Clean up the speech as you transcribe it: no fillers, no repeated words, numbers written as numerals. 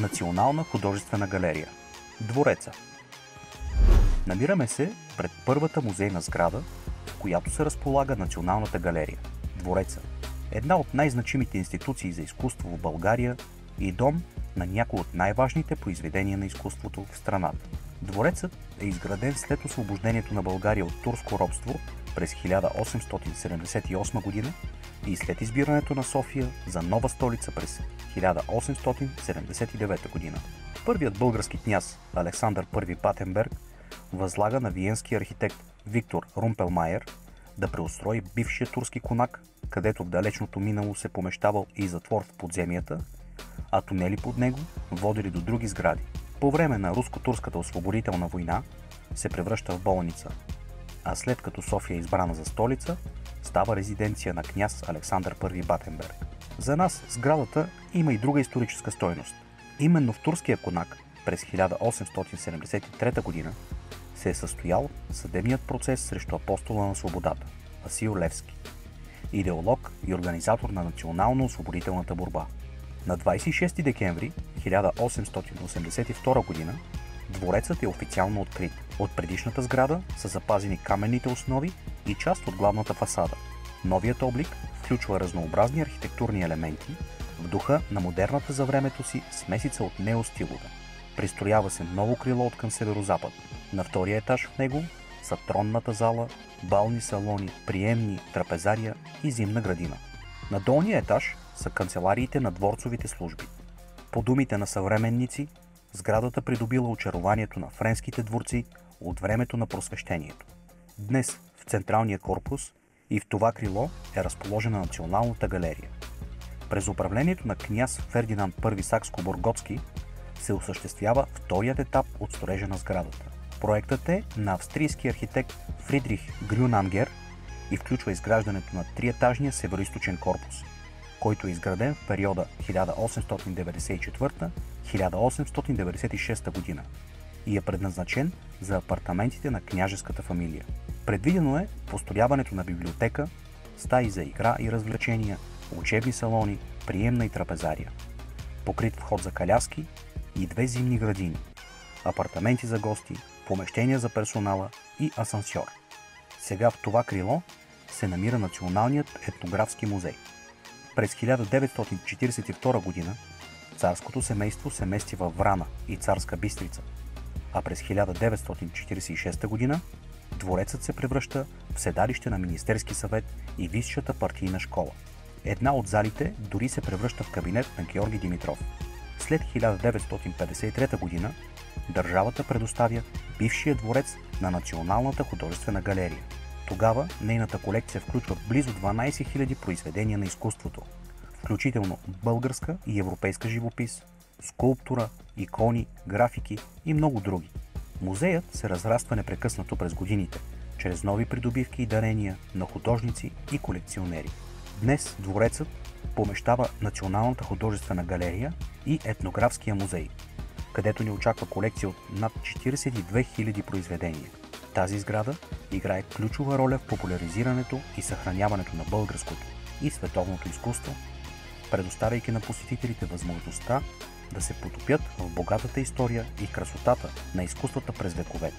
Национална художествена галерия. Двореца. Намираме се пред първата музейна сграда, в която се разполага Националната галерия. Двореца. Една от най-значимите институции за изкуство в България и дом на някои от най-важните произведения на изкуството в страната. Дворецът е изграден след освобождението на България от турско робство през 1878 година и след избирането на София за нова столица през 1879 година. Първият български княз Александър I Батенберг възлага на виенския архитект Виктор Румпелмайер да преустрои бившия турски конак, където в далечното минало се помещавал и затвор в подземията, а тунели под него водили до други сгради. По време на руско-турската освободителна война се превръща в болница, а след като София е избрана за столица, става резиденция на княз Александър I Батенберг. За нас сградата има и друга историческа стойност. Именно в турския конак през 1873 година се е състоял съдебният процес срещу апостола на свободата Васил Левски, идеолог и организатор на национално-освободителната борба. На 26 декември 1882 година дворецът е официално открит. От предишната сграда са запазени каменните основи и част от главната фасада. Новият облик включва разнообразни архитектурни елементи в духа на модерната за времето си смесица от неостилове. Пристроява се ново крило откъм северозапад. На втория етаж в него са тронната зала, бални салони, приемни, трапезария и зимна градина. На долния етаж са канцелариите на дворцовите служби. По думите на съвременници, сградата придобила очарованието на френските дворци от времето на просвещението. Днес в централния корпус и в това крило е разположена Националната галерия. През управлението на княз Фердинанд I Сакско-Бурготски се осъществява вторият етап от строежа на сградата. Проектът е на австрийски архитект Фридрих Грюнангер и включва изграждането на триетажния североизточен корпус, който е изграден в периода 1894-1896 година и е предназначен за апартаментите на княжеската фамилия. Предвидено е построяването на библиотека, стаи за игра и развлечения, учебни салони, приемна и трапезария, покрит вход за коляски и 2 зимни градини, апартаменти за гости, помещения за персонала и асансьор. Сега в това крило се намира Националният етнографски музей. През 1942 година царското семейство се мести във Врана и Царска Бистрица, а през 1946 година дворецът се превръща в седалище на Министерски съвет и висшата партийна школа. Една от залите дори се превръща в кабинет на Георги Димитров. След 1953 година държавата предоставя бившия дворец на Националната художествена галерия. Тогава нейната колекция включва близо 12 000 произведения на изкуството, включително българска и европейска живопис, скулптура, икони, графики и много други. Музеят се разраства непрекъснато през годините, чрез нови придобивки и дарения на художници и колекционери. Днес дворецът помещава Националната художествена галерия и етнографския музей, където ни очаква колекция от над 42 000 произведения. Тази сграда играе ключова роля в популяризирането и съхраняването на българското и световното изкуство, предоставяйки на посетителите възможността да се потопят в богатата история и красотата на изкуствата през вековете.